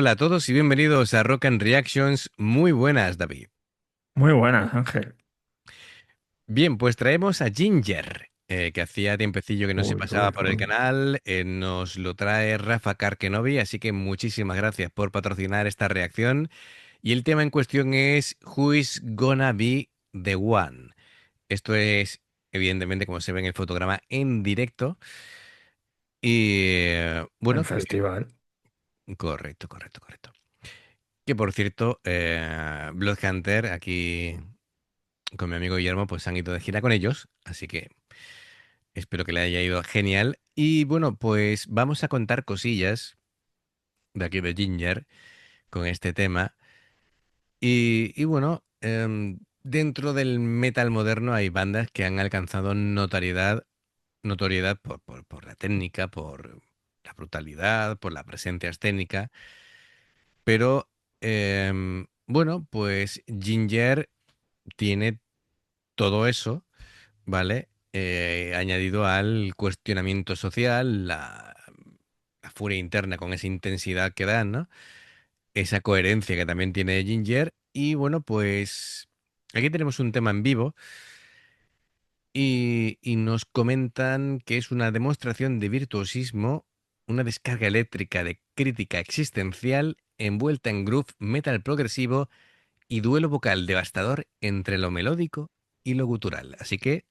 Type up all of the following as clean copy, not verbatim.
Hola a todos y bienvenidos a Rock and Reactions. Muy buenas, David. Muy buenas, Ángel. Bien, pues traemos a Ginger, que hacía tiempecillo que no se Uy, pasaba uy, por el uy. canal. Nos lo trae Rafa Karkenobi, así que muchísimas gracias por patrocinar esta reacción. Y el tema en cuestión es Who is gonna be the one? Esto es, evidentemente, como se ve en el fotograma, en directo. Y En bueno, festival. correcto, correcto, correcto. Que por cierto, Bloodhunter, aquí con mi amigo Guillermo, pues han ido de gira con ellos, así que espero que le haya ido genial. Y bueno, pues vamos a contar cosillas de aquí de Ginger con este tema. Y bueno, dentro del metal moderno hay bandas que han alcanzado notoriedad por la técnica, por la brutalidad, por la presencia escénica, pero bueno, pues Ginger tiene todo eso, ¿vale? Añadido al cuestionamiento social, la furia interna con esa intensidad que dan, ¿no? Esa coherencia que también tiene Ginger. Y bueno, pues aquí tenemos un tema en vivo y nos comentan que es una demostración de virtuosismo, una descarga eléctrica de crítica existencial envuelta en groove metal progresivo y duelo vocal devastador entre lo melódico y lo gutural. Así que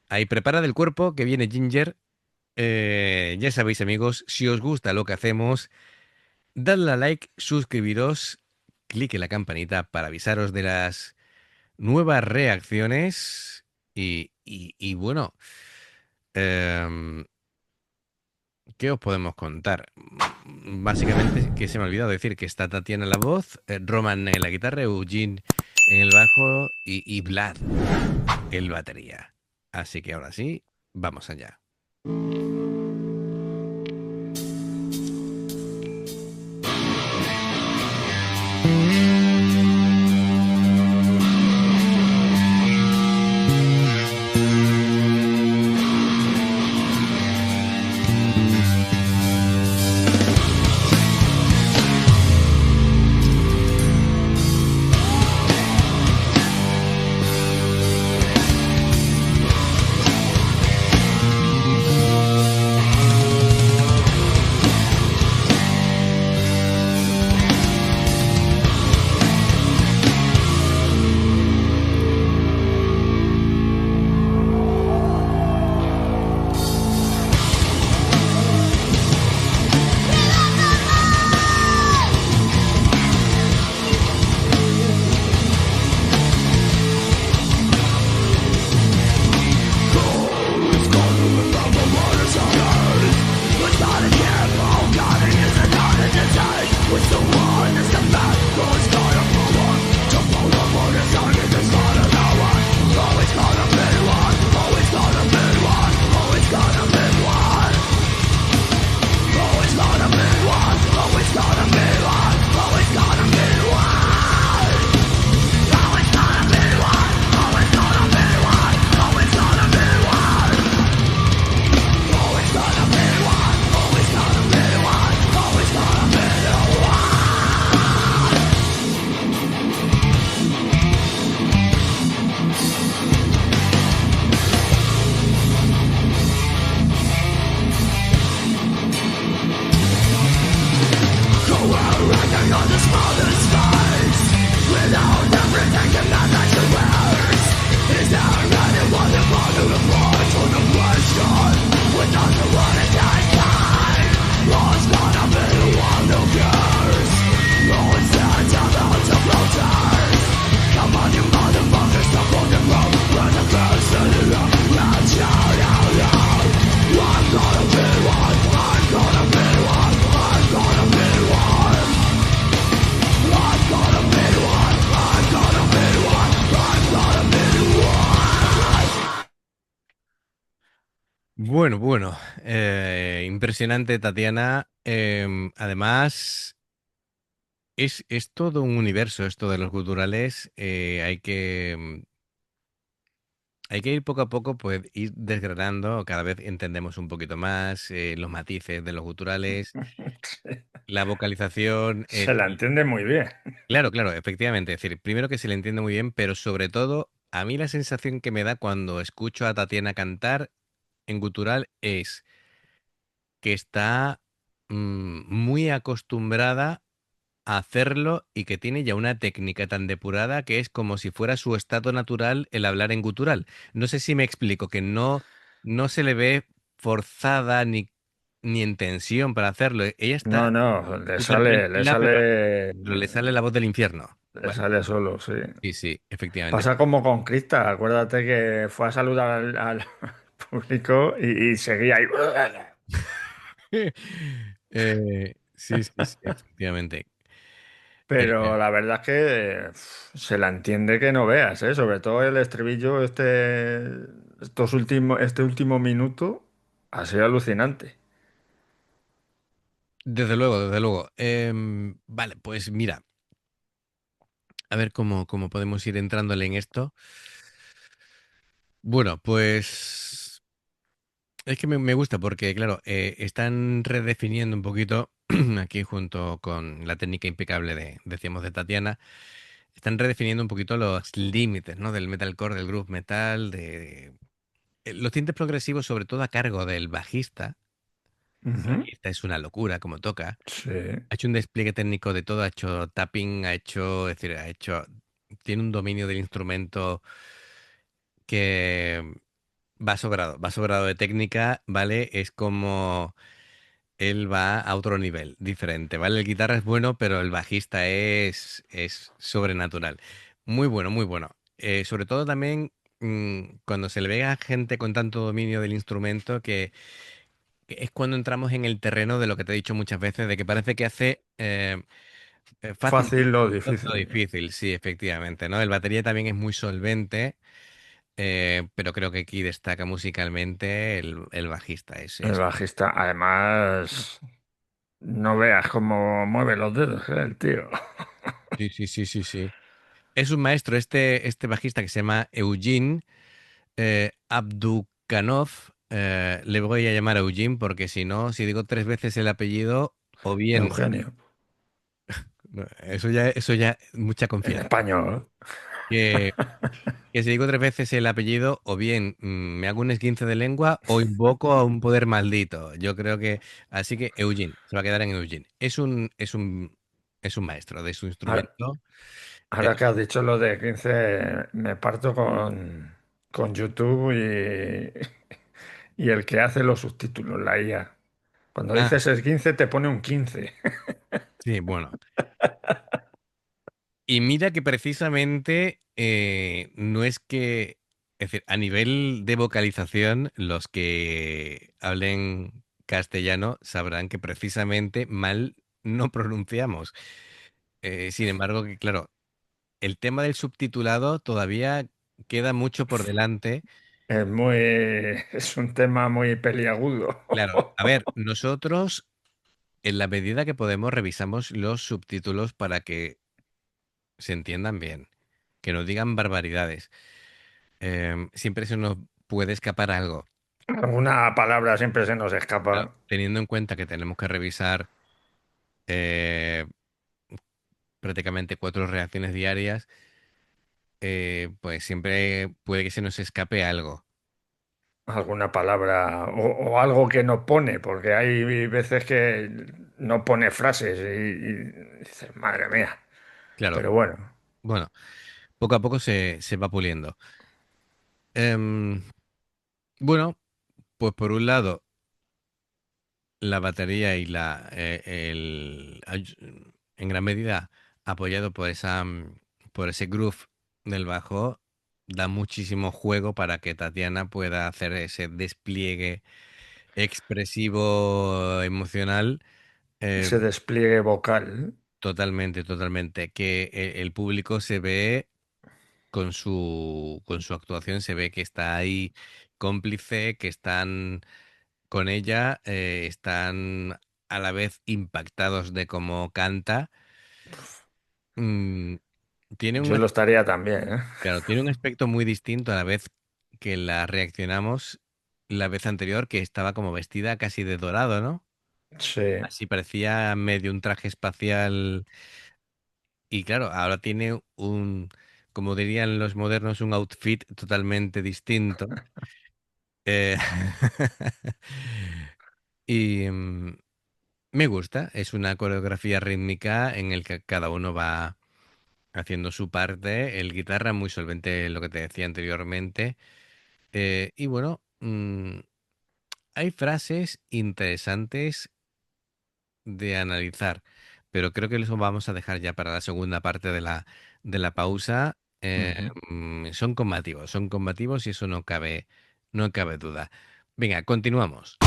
ahí prepara del cuerpo que viene Ginger. Ya sabéis, amigos, si os gusta lo que hacemos, dadle a like, suscribiros, clique la campanita para avisaros de las nuevas reacciones. Y bueno, em, ¿qué os podemos contar? Básicamente, que se me ha olvidado decir que está Tatiana en la voz, Roman en la guitarra, Eugene en el bajo y Vlad en batería. Así que ahora sí, vamos allá. Bueno, impresionante, Tatiana. Además, es todo un universo esto de los culturales. Hay que ir poco a poco, pues ir desgranando. Cada vez entendemos un poquito más los matices de los culturales. la vocalización, Se la entiende muy bien. claro, claro, efectivamente. Es decir, primero que se le entiende muy bien, pero sobre todo, a mí la sensación que me da cuando escucho a Tatiana cantar en gutural es que está muy acostumbrada a hacerlo y que tiene ya una técnica tan depurada que es como si fuera su estado natural el hablar en gutural. No sé si me explico, que no se le ve forzada ni en tensión para hacerlo. Ella está No, no, súper tranquila, pero le sale la voz del infierno, le ¿vale? sale solo, sí. Sí, sí, efectivamente. Pasa como con Krista, acuérdate que fue a saludar al público y seguía ahí. Sí, sí, sí, efectivamente. Eh, Pero la verdad es que se la entiende que no veas, ¿eh? Sobre todo el estribillo este último minuto ha sido alucinante. desde luego, desde luego. Vale, pues mira, a ver cómo podemos ir entrándole en esto. Bueno, pues es que me gusta porque, claro, están redefiniendo un poquito, aquí junto con la técnica impecable decíamos, de Tatiana, están redefiniendo un poquito los límites, ¿no? Del metalcore, del groove metal, los tintes progresivos, sobre todo a cargo del bajista. El Ujú. bajista es una locura como toca. Sí, Ha hecho un despliegue técnico de todo, ha hecho tapping, es decir, tiene un dominio del instrumento que va sobrado de técnica, ¿vale? Es como él va a otro nivel, diferente, ¿vale? El guitarra es bueno, pero el bajista es sobrenatural. Muy bueno, muy bueno. Sobre todo también cuando se le ve a gente con tanto dominio del instrumento que es cuando entramos en el terreno de lo que te he dicho muchas veces, de que parece que hace fácil fácil o lo difícil. difícil, sí, efectivamente, ¿no? El batería también es muy solvente, pero creo que aquí destaca musicalmente el bajista, ese El es. bajista, además, no veas cómo mueve los dedos, el tío. Sí, sí, sí, sí, sí. Es un maestro, este bajista que se llama Eugene Abdukhanov. Le voy a llamar Eugene porque si no, si digo tres veces el apellido, o bien, Eugenio, no, eso ya, mucha en confianza. español. Que, que si digo tres veces el apellido, o bien me hago un esguince de lengua o invoco a un poder maldito. Yo creo que, así que Eugene, se va a quedar en Eugene. Es un maestro de su Ahora, instrumento. Eh, ahora que has dicho lo de 15 me parto con YouTube y el que hace los subtítulos, la IA. Cuando ah, dices el 15 te pone un 15. sí, bueno. Y mira que precisamente no es que, es decir, a nivel de vocalización, los que hablen castellano sabrán que precisamente mal no pronunciamos. Sin embargo, que claro, el tema del subtitulado todavía queda mucho por delante. Es un tema muy peliagudo. Claro, a ver, nosotros en la medida que podemos revisamos los subtítulos para que se entiendan bien, que no digan barbaridades. Siempre se nos puede escapar algo. Alguna palabra siempre se nos Claro, escapa. teniendo en cuenta que tenemos que revisar eh, prácticamente cuatro reacciones diarias, pues siempre puede que se nos escape algo. Alguna palabra o algo que no pone, porque hay veces que no pone frases y dices, madre mía. Claro, Pero bueno, bueno, poco a poco se va puliendo. Em, bueno, pues por un lado, la batería y en gran medida apoyado por ese groove del bajo, da muchísimo juego para que Tatiana pueda hacer ese despliegue expresivo emocional. eh, ese despliegue vocal, Totalmente, totalmente. Que el público se ve con su actuación, se ve que está ahí cómplice, que están con ella, están a la vez impactados de cómo canta. Mm, tiene un, yo lo estaría también, ¿eh? claro, tiene un aspecto muy distinto a la vez que la reaccionamos la vez anterior, que estaba como vestida casi de dorado, ¿no? Sí, Así parecía medio un traje espacial. Y claro, ahora tiene como dirían los modernos, un outfit totalmente distinto. Eh, y me gusta, es una coreografía rítmica en el que cada uno va haciendo su parte. El guitarra muy solvente, lo que te decía anteriormente. Y bueno, hay frases interesantes de analizar, pero creo que eso vamos a dejar ya para la segunda parte de la pausa. ujú. Son combativos y eso no cabe duda. Venga, continuamos.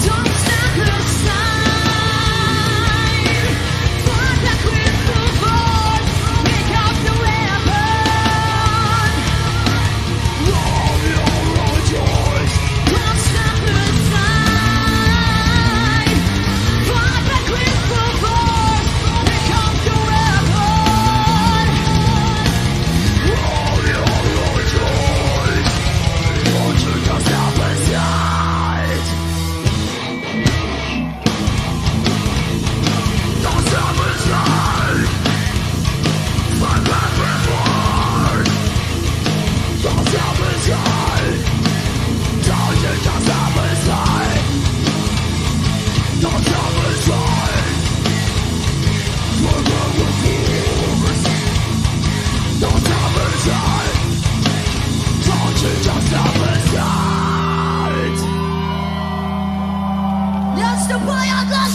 Don't step aside. Fight back with the force. Pick up the weapon. Don't step aside. Fight back with the force. Pick up the weapon. That's the way I got.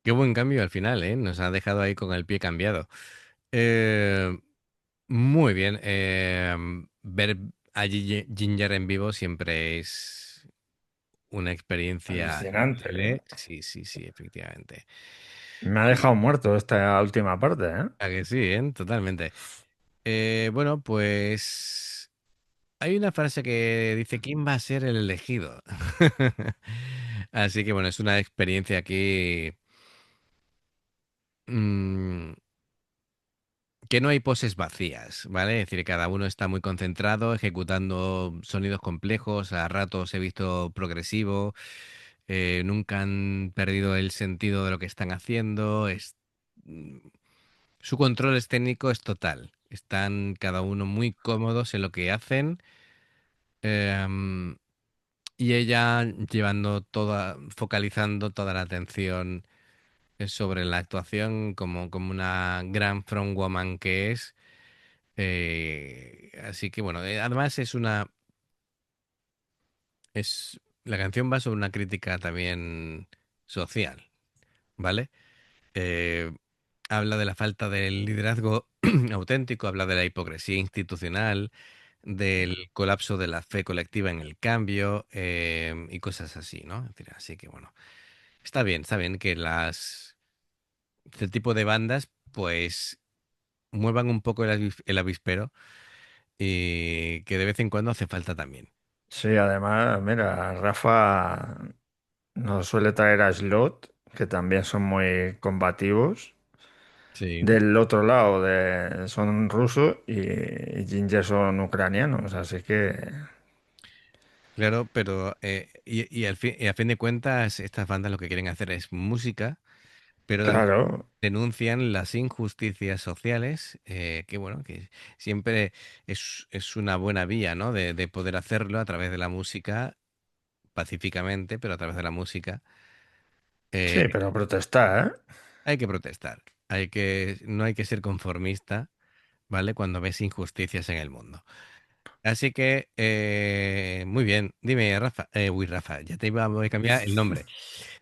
Qué buen cambio al final, ¿eh? Nos ha dejado ahí con el pie cambiado. Eh, Muy bien. Ver a Ginger en vivo siempre es una experiencia Alucinante. increíble. Sí, sí, sí, efectivamente. Me ha Y dejado muerto esta última parte, ¿eh? a que sí, ¿eh? Totalmente. Bueno, pues hay una frase que dice, ¿quién va a ser el elegido? Así que bueno, es una experiencia aquí mm, que no hay poses vacías, ¿vale? Es decir, cada uno está muy concentrado, ejecutando sonidos complejos, a ratos he visto progresivo, nunca han perdido el sentido de lo que están haciendo, mm, su control escénico es total, están cada uno muy cómodos en lo que hacen, em, y ella llevando focalizando toda la atención sobre la actuación como una gran frontwoman que es. Así que bueno, además es la canción va sobre una crítica también social, ¿vale? Eh, habla de la falta del liderazgo auténtico, habla de la hipocresía institucional, del colapso de la fe colectiva en el cambio y cosas así, ¿no? Es decir, así que bueno, está bien que este tipo de bandas pues muevan un poco el avispero y que de vez en cuando hace falta también. Sí, además, mira, Rafa nos suele traer a Slot, que también son muy combativos. Sí, Del otro lado son rusos y Ginger son ucranianos, así que, claro, pero y a fin de cuentas estas bandas lo que quieren hacer es música, pero también claro, denuncian las injusticias sociales, que bueno, que siempre es una buena vía, ¿no? De poder hacerlo a través de la música, pacíficamente, pero a través de la música. sí, eh, pero protestar, ¿eh? hay que protestar, no hay que ser conformista, ¿vale? Cuando ves injusticias en el mundo. Así que, muy bien, dime, Rafa, uy, Rafa, ya voy a cambiar el nombre.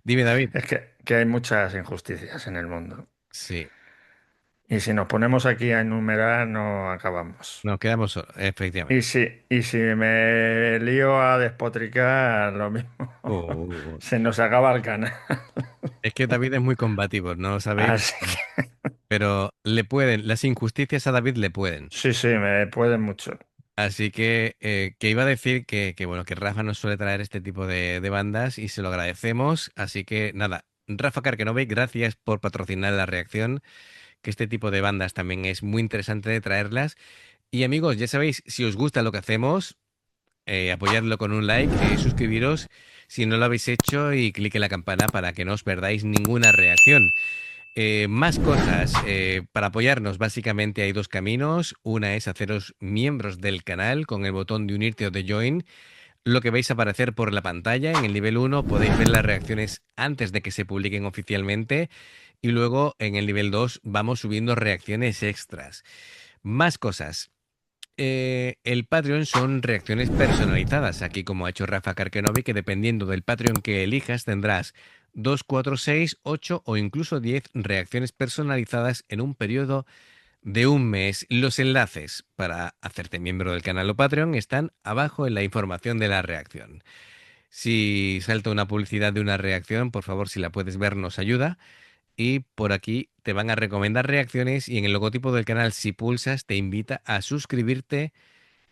Dime, David. Es que hay muchas injusticias en el mundo. Sí, Y si nos ponemos aquí a enumerar, no acabamos. nos quedamos solos, Y efectivamente. si me lío a despotricar, lo mismo. Uh, Se nos acaba el canal. es que David es muy combativo, no lo sabéis, Así que pero le pueden, las injusticias a David le pueden. sí, sí, me pueden mucho. Así que iba a decir bueno, que Rafa nos suele traer este tipo de bandas y se lo agradecemos. Así que nada, Rafa Karkenovic, gracias por patrocinar la reacción, que este tipo de bandas también es muy interesante de traerlas. Y amigos, ya sabéis, si os gusta lo que hacemos, apoyadlo con un like, suscribiros si no lo habéis hecho y clique en la campana para que no os perdáis ninguna reacción. Más cosas. Para apoyarnos, básicamente hay dos caminos. Una es haceros miembros del canal con el botón de unirte o de join. Lo que vais a aparecer por la pantalla. En el nivel uno podéis ver las reacciones antes de que se publiquen oficialmente. Y luego en el nivel 2 vamos subiendo reacciones extras. Más cosas. El Patreon son reacciones personalizadas, aquí como ha hecho Rafa Karkenovic, que dependiendo del Patreon que elijas tendrás 2, 4, 6, 8 o incluso 10 reacciones personalizadas en un periodo de un mes. Los enlaces para hacerte miembro del canal o Patreon están abajo en la información de la reacción. Si salta una publicidad de una reacción, por favor, si la puedes ver, nos ayuda. Y por aquí te van a recomendar reacciones y en el logotipo del canal, si pulsas, te invita a suscribirte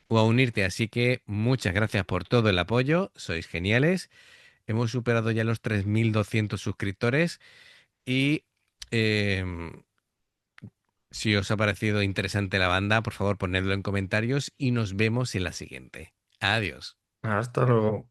o a unirte. Así que muchas gracias por todo el apoyo, sois geniales. Hemos superado ya los 3.200 suscriptores y em, si os ha parecido interesante la banda, por favor ponedlo en comentarios y nos vemos en la siguiente. Adiós. Hasta luego.